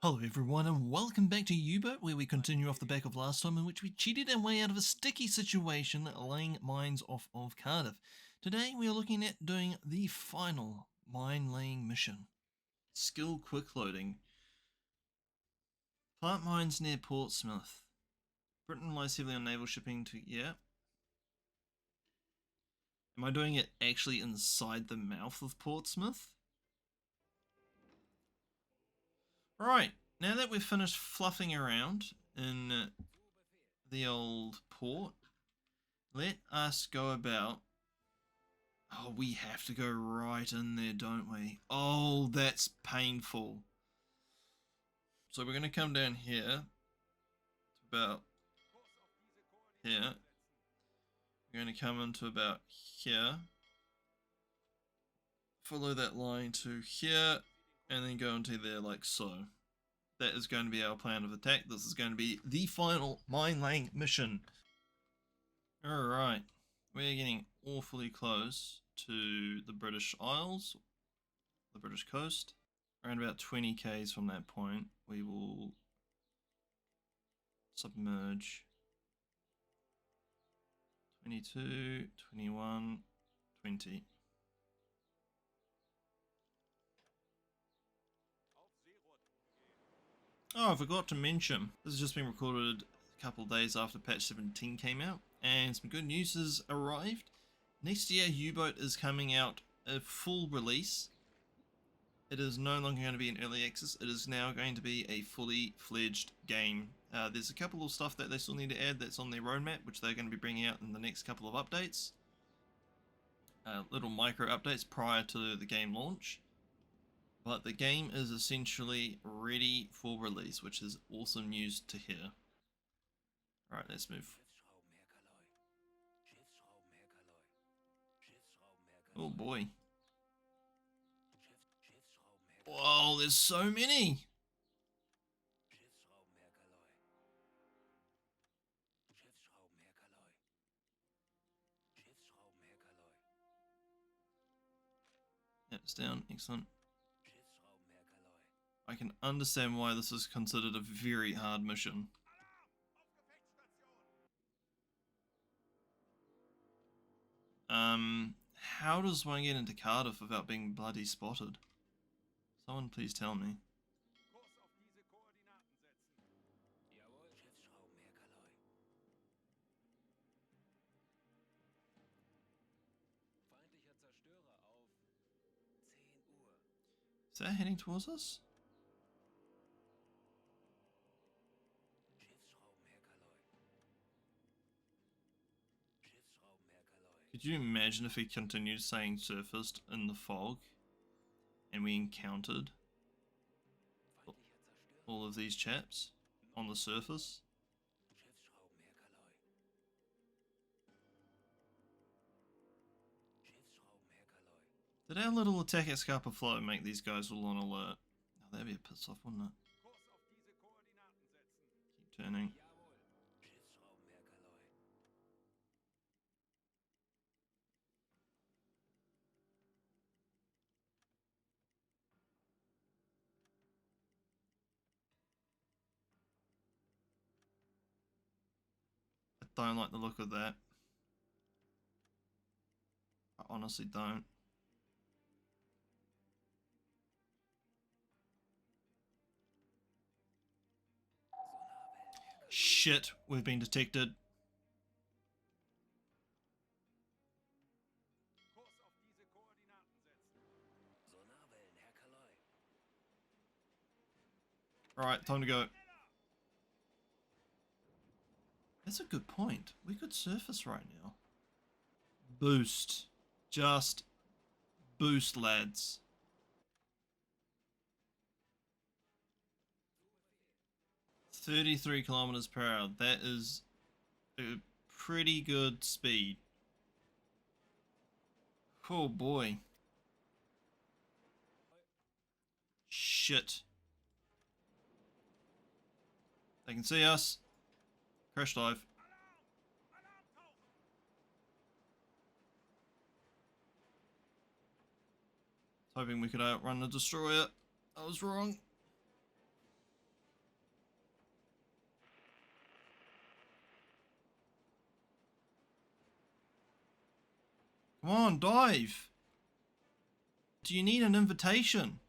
Hello everyone and welcome back to UBOAT, where we continue off the back of last time, in which we cheated our way out of a sticky situation laying mines off of Cardiff. Today we are looking at doing the final mine laying mission. Skill quick loading. Plant mines near Portsmouth. Britain relies heavily on naval shipping to... yeah. Am I doing it actually inside the mouth of Portsmouth? Right, now that we've finished fluffing around in the old port, let us go about... oh, we have to go right in there, don't we? Oh, that's painful. So we're going to come down here to about here. We're going to come into about here. Follow that line to here and then go into there like so. That is going to be our plan of attack. This is going to be the final mine laying mission. Alright, we're getting awfully close to the British Isles, the British coast. Around about 20 k's from that point, we will submerge. 22, 21, 20. Oh, I forgot to mention, this has just been recorded a couple of days after patch 17 came out, and some good news has arrived. Next year, U-Boat is coming out a full release. It is no longer going to be an early access, it is now going to be a fully fledged game. There's a couple of stuff that they still need to add that's on their roadmap, which they're going to be bringing out in the next couple of updates. Little micro updates prior to the game launch. But the game is essentially ready for release, which is awesome news to hear. Alright, let's move. Oh boy. Whoa, there's so many! Yeah, it's down, excellent. I can understand why this is considered a very hard mission. How does one get into Cardiff without being bloody spotted? Someone please tell me. Is that heading towards us? Could you imagine if we continued saying surfaced in the fog and we encountered all of these chaps on the surface? Did our little attack at Scarpa Flow make these guys all on alert? Oh, that'd be a piss off, wouldn't it? Keep turning. I don't like the look of that. I honestly don't. Shit, we've been detected. Alright, time to go. That's a good point. We could surface right now. Boost. Just boost, lads. (33 km/h). That is a pretty good speed. Oh boy. Shit. They can see us. Crash dive. Hoping we could outrun the destroyer. I was wrong. Come on, dive. Do you need an invitation?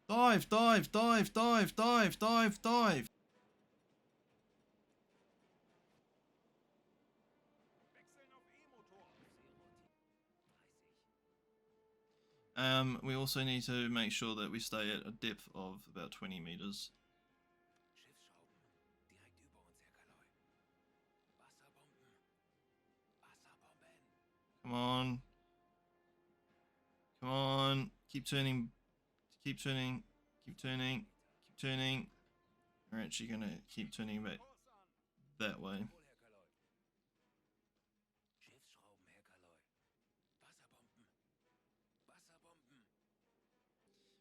Dive, dive, dive, dive, dive, dive, dive. We also need to make sure that we stay at a depth of about 20 meters. Come on. Come on. Keep turning. Keep turning. Keep turning. Keep turning. We're actually going to keep turning back that way.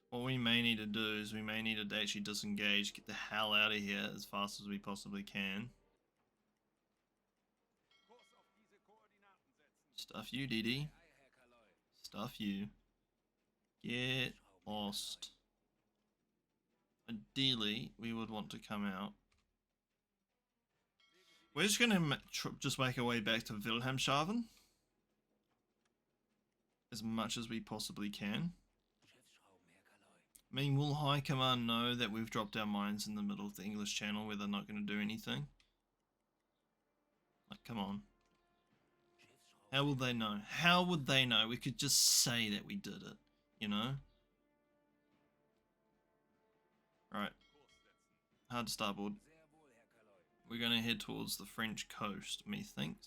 What we may need to do is we may need to actually disengage, get the hell out of here as fast as we possibly can. Stuff you, DD. Stuff you. Get lost. Ideally, we would want to come out. We're just going to just make our way back to Wilhelmshaven as much as we possibly can. I mean, will High Command know that we've dropped our mines in the middle of the English Channel where they're not going to do anything? Like, come on. How will they know? How would they know? We could just say that we did it, you know? Right. Hard to starboard. We're going to head towards the French coast, methinks.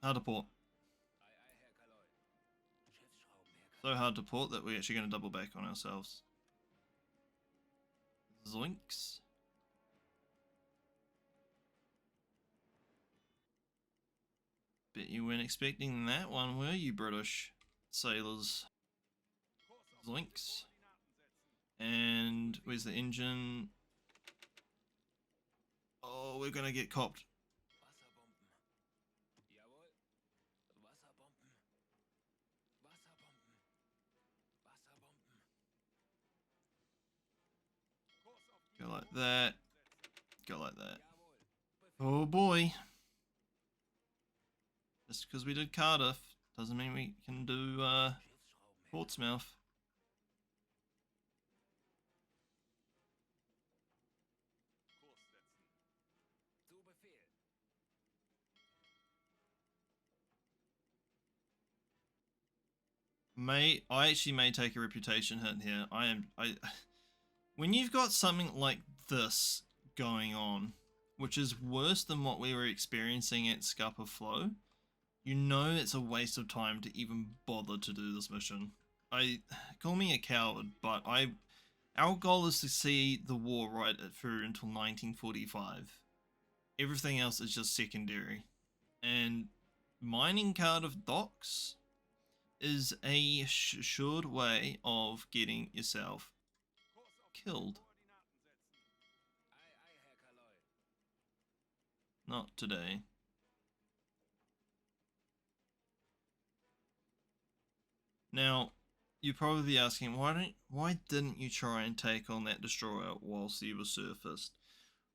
Hard to port. So hard to port that we're actually going to double back on ourselves. Zoinks. Bet you weren't expecting that one, were you, British sailors? Zoinks. And where's the engine? Oh, we're going to get copped. Go like that. Go like that. Oh boy. Just because we did Cardiff doesn't mean we can do Portsmouth. I actually may take a reputation hit here. When you've got something like this going on, which is worse than what we were experiencing at Scupper Flow, you know it's a waste of time to even bother to do this mission. Call me a coward, but our goal is to see the war right through until 1945. Everything else is just secondary. And mining Cardiff docks is a assured way of getting yourself killed. Not today. Now, you're probably asking, why didn't you try and take on that destroyer whilst he was surfaced?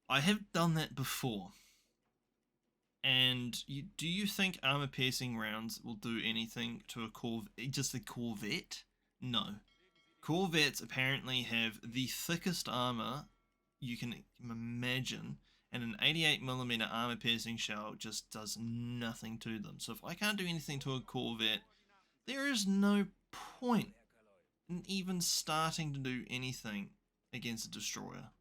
I have done that before. And do you think armor-piercing rounds will do anything to just a Corvette? No. Corvettes apparently have the thickest armor you can imagine, and an 88mm armor-piercing shell just does nothing to them. So if I can't do anything to a Corvette, there is no point in even starting to do anything against a destroyer.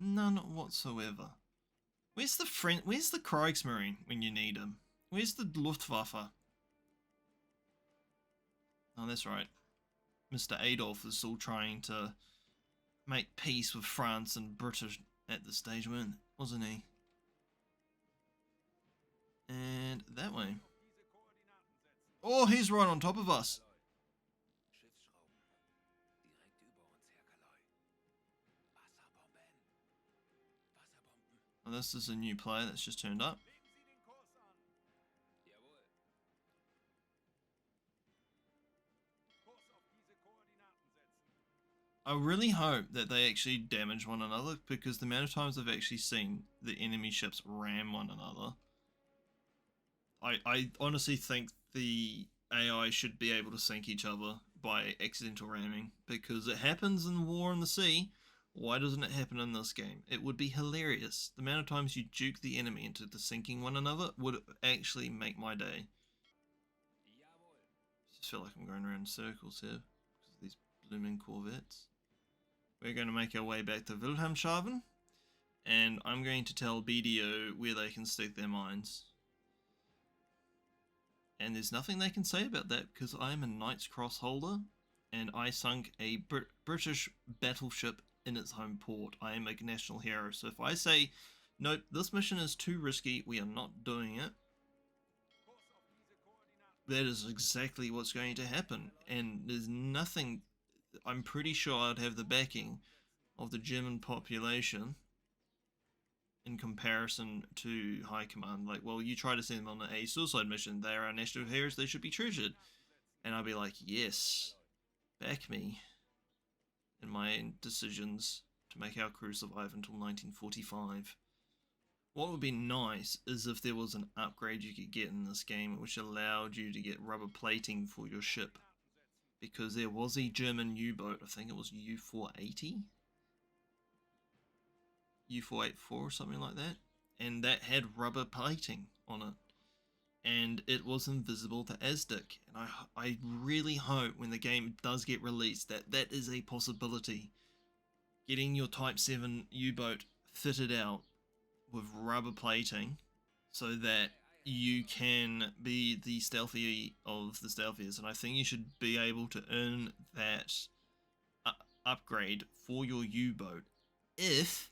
None whatsoever. Where's the Kriegsmarine when you need him? Where's the Luftwaffe? Oh, that's right. Mr. Adolf is still trying to make peace with France and British at this stage, wasn't he? And that way. Oh, he's right on top of us. Well, this is a new player that's just turned up. I really hope that they actually damage one another, because the amount of times I've actually seen the enemy ships ram one another, I honestly think the AI should be able to sink each other by accidental ramming, because it happens in War in the Sea. Why doesn't it happen in this game? It would be hilarious. The amount of times you juke the enemy into sinking one another would actually make my day. I just feel like I'm going around in circles here because of these blooming corvettes. We're going to make our way back to Wilhelmshaven, and I'm going to tell BDO where they can stick their mines. And there's nothing they can say about that, because I'm a Knight's Cross holder, and I sunk a British battleship in its home port. I am a national hero, so if I say, nope, this mission is too risky, we are not doing it, that is exactly what's going to happen. And there's nothing, I'm pretty sure I'd have the backing of the German population in comparison to High Command. Like, well, you try to send them on a suicide mission, they are our national heroes, they should be treasured. And I'll be like, yes, back me in my decisions to make our crew survive until 1945. What would be nice is if there was an upgrade you could get in this game which allowed you to get rubber plating for your ship. Because there was a German U-boat, I think it was U-480? U-484 or something like that. And that had rubber plating on it. And it was invisible to ASDIC. And I really hope when the game does get released that that is a possibility. Getting your Type 7 U-boat fitted out with rubber plating so that you can be the stealthy of the stealthiest. And I think you should be able to earn that upgrade for your U-boat if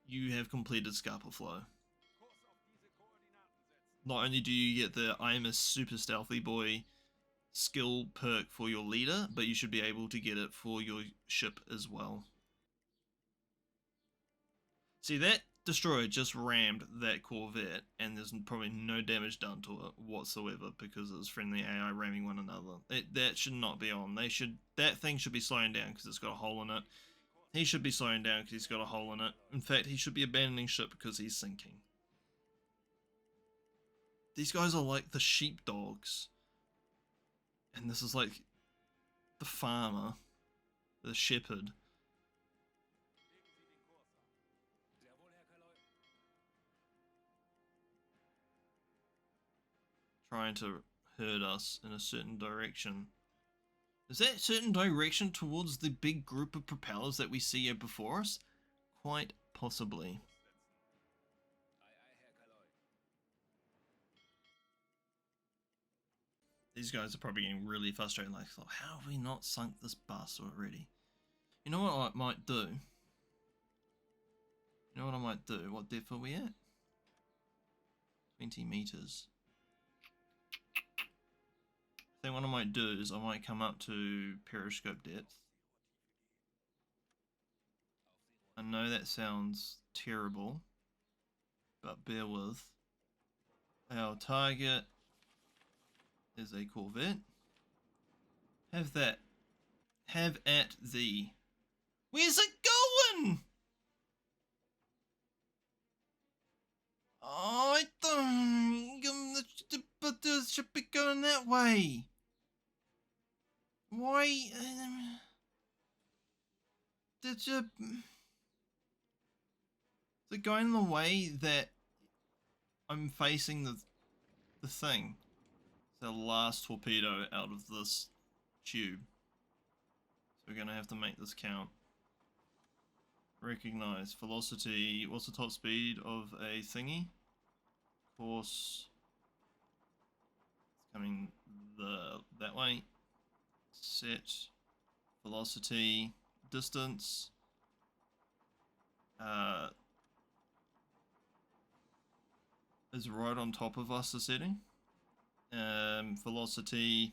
you have completed Scarpa Flow. Not only do you get the I am a super stealthy boy skill perk for your leader, but you should be able to get it for your ship as well. See, that destroyer just rammed that corvette, and there's probably no damage done to it whatsoever because it's friendly AI ramming one another. That should not be on. That thing should be slowing down because it's got a hole in it. He should be slowing down because he's got a hole in it. In fact, he should be abandoning ship because he's sinking. These guys are like the sheepdogs. And this is like the farmer, the shepherd. Trying to herd us in a certain direction. Is that certain direction towards the big group of propellers that we see here before us? Quite possibly. These guys are probably getting really frustrated, like, how have we not sunk this bus already? You know what I might do? You know what I might do? What depth are we at? 20 meters. I think what I might do is I might come up to periscope depth. I know that sounds terrible, but bear with. Our target is a corvette. Have that. Have at thee. Where's it going? Oh, I don't. But it should be going that way. Why? Did you? Is it going the way that I'm facing the thing? It's the last torpedo out of this tube. So we're gonna have to make this count. Recognize velocity. What's the top speed of a thingy? Course. It's coming that way. Set velocity, distance. Is right on top of us the setting. Velocity.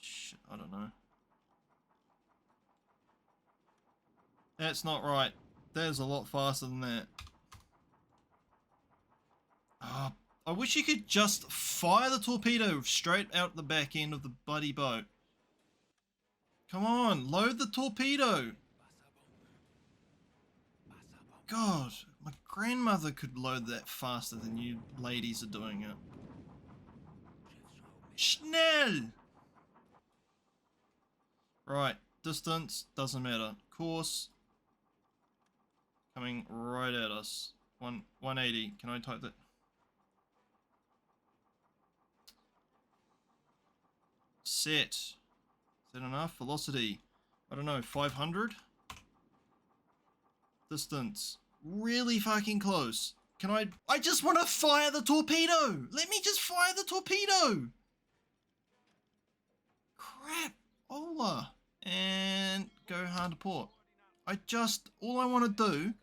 Shit, I don't know. That's not right. That is a lot faster than that. Oh, I wish you could just fire the torpedo straight out the back end of the bloody boat. Come on, load the torpedo. God, my grandmother could load that faster than you ladies are doing it. Schnell! Right, distance, doesn't matter. Course, coming right at us. 180, can I type that? Set. Is that enough? Velocity, I don't know, 500? Distance, really fucking close. Can I just want to fire the torpedo! Let me just fire the torpedo! Crap, Ola. And go hard to port. All I want to do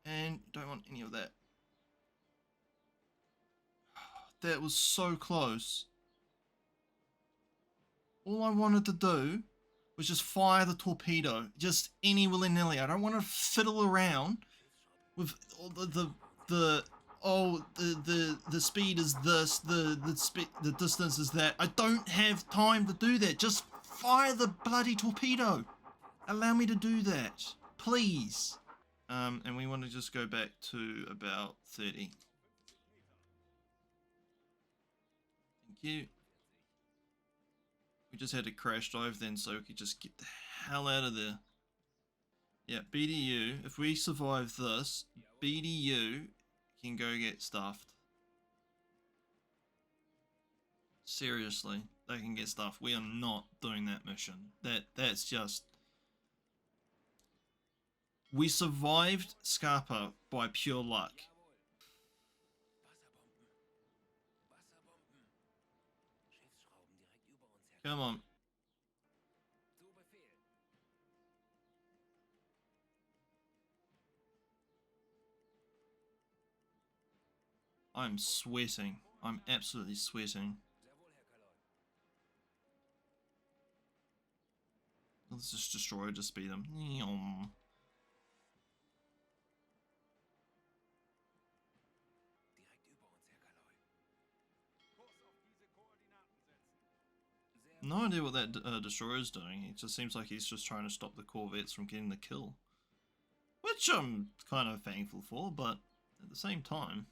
and don't want any of that. That was so close. All I wanted to do was just fire the torpedo, just any willy-nilly. I don't want to fiddle around with all the speed is this, the distance is that. I don't have time to do that. Just fire the bloody torpedo. Allow me to do that, please. And we want to just go back to about 30. Thank you. We just had to crash dive then so we could just get the hell out of there. Yeah, BDU, if we survive this, BDU can go get stuffed. Seriously, they can get stuffed. We are not doing that mission. That's just... We survived Scarpa by pure luck. Come on. I'm sweating. I'm absolutely sweating. Let's just destroy, just speed them. No idea what that destroyer is doing. It just seems like he's just trying to stop the corvettes from getting the kill. Which I'm kind of thankful for, but at the same time...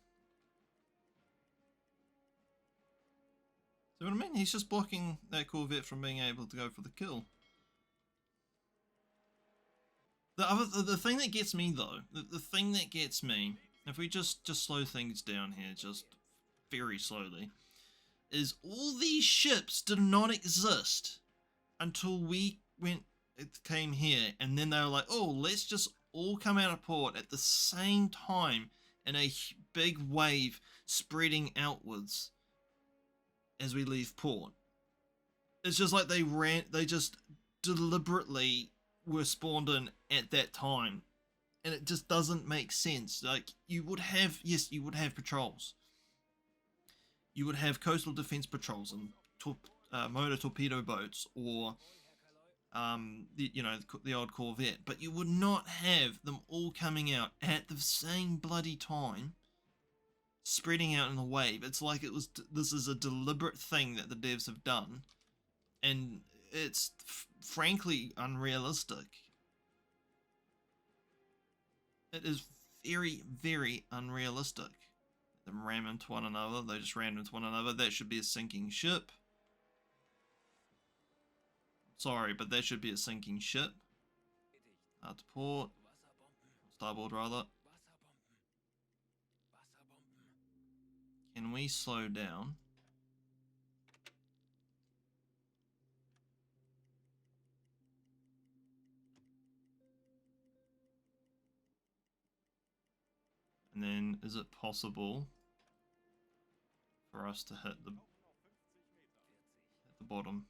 See what I mean? He's just blocking that corvette from being able to go for the kill. The thing that gets me though, the thing that gets me, if we just slow things down here, just very slowly, is all these ships did not exist until we came here, and then they were like, oh, let's just all come out of port at the same time in a big wave spreading outwards as we leave port. It's just like they just deliberately were spawned in at that time, and it just doesn't make sense. Like, you would have, yes, you would have patrols. You would have coastal defense patrols and motor torpedo boats, or the odd corvette, but you would not have them all coming out at the same bloody time, spreading out in a wave. It's like this is a deliberate thing that the devs have done, and it's frankly unrealistic. It is very, very unrealistic. Them ram into one another. They just ran into one another. That should be a sinking ship. Sorry, but that should be a sinking ship. Hard to port. Starboard, rather. Can we slow down? And then, is it possible for us to hit the bottom?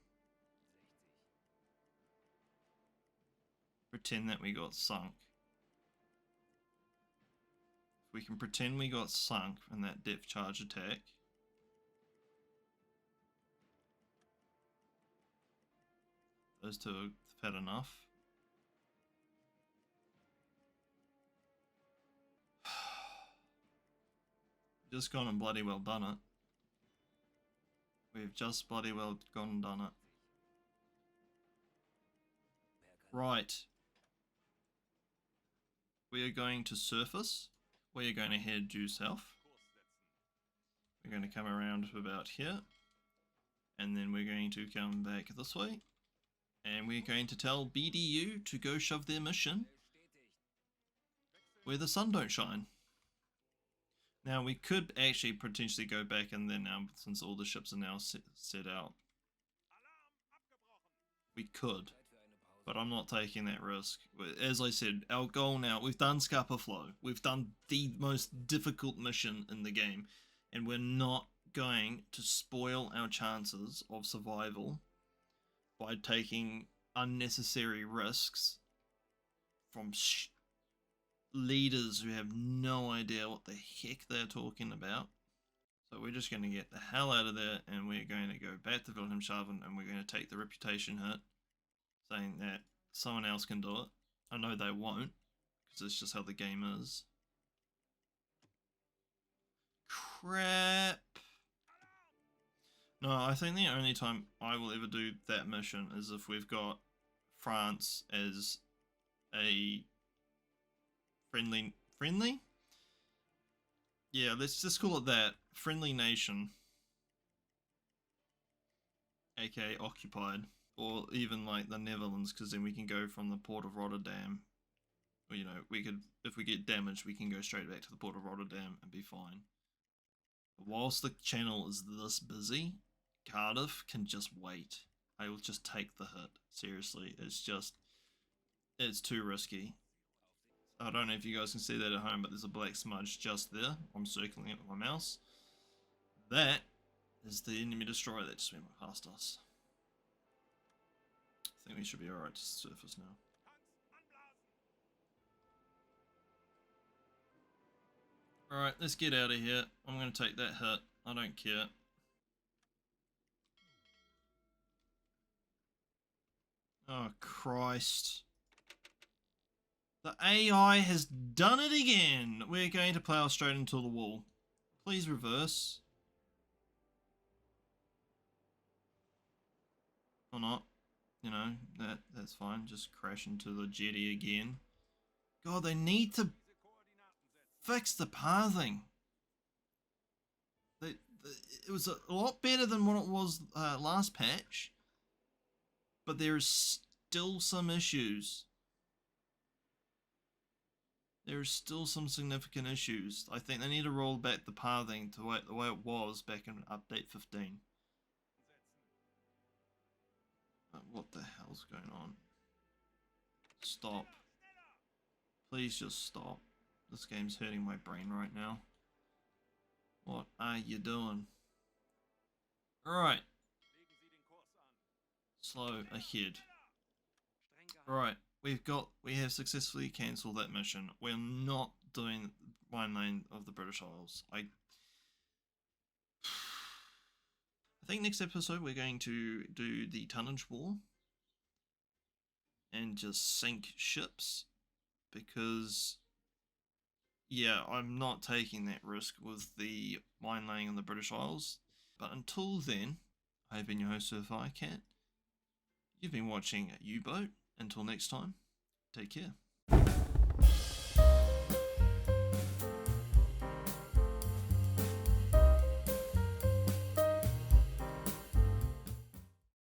Pretend that we got sunk. If we can pretend we got sunk in that depth charge attack. Those two have had enough. just gone and bloody well done it. We've just bloody well gone and done it. Right. We are going to surface. We are going to head due south. We're going to come around to about here. And then we're going to come back this way. And we're going to tell BDU to go shove their mission where the sun don't shine. Now we could actually potentially go back in there now, since all the ships are now set out. We could, but I'm not taking that risk. As I said, our goal now, we've done Scupper Flow. We've done the most difficult mission in the game, and we're not going to spoil our chances of survival by taking unnecessary risks from leaders who have no idea what the heck they're talking about. So we're just going to get the hell out of there, and we're going to go back to Wilhelmshaven, and we're going to take the reputation hit, saying that someone else can do it. I know they won't, because it's just how the game is. Crap. No, I think the only time I will ever do that mission is if we've got France as a friendly? Yeah, let's just call it that. Friendly nation. aka occupied. Or even like the Netherlands, because then we can go from the port of Rotterdam. Or, you know, we could, if we get damaged, we can go straight back to the port of Rotterdam and be fine. But whilst the channel is this busy, Cardiff can just wait. I will just take the hit. Seriously, it's too risky. I don't know if you guys can see that at home, but there's a black smudge just there. I'm circling it with my mouse. That is the enemy destroyer that just went past us. I think we should be alright to surface now. Alright, let's get out of here. I'm going to take that hit. I don't care. Oh, Christ. The AI has done it again. We're going to plow straight into the wall. Please reverse. Or not. You know, that's fine. Just crash into the jetty again. God, they need to fix the pathing. It was a lot better than what it was last patch. But there is still some issues. There is still some significant issues. I think they need to roll back the pathing to the way it was back in update 15. What the hell's going on? Stop. Please just stop. This game's hurting my brain right now. What are you doing? Alright. Slow ahead. Alright, we have successfully cancelled that mission. We're not doing wine lane of the British Isles. I think next episode we're going to do the tonnage war and just sink ships, because yeah, I'm not taking that risk with the wine laying on the British Isles. But until then, I have been your host, Cat. You've been watching UBOAT. Until next time, take care.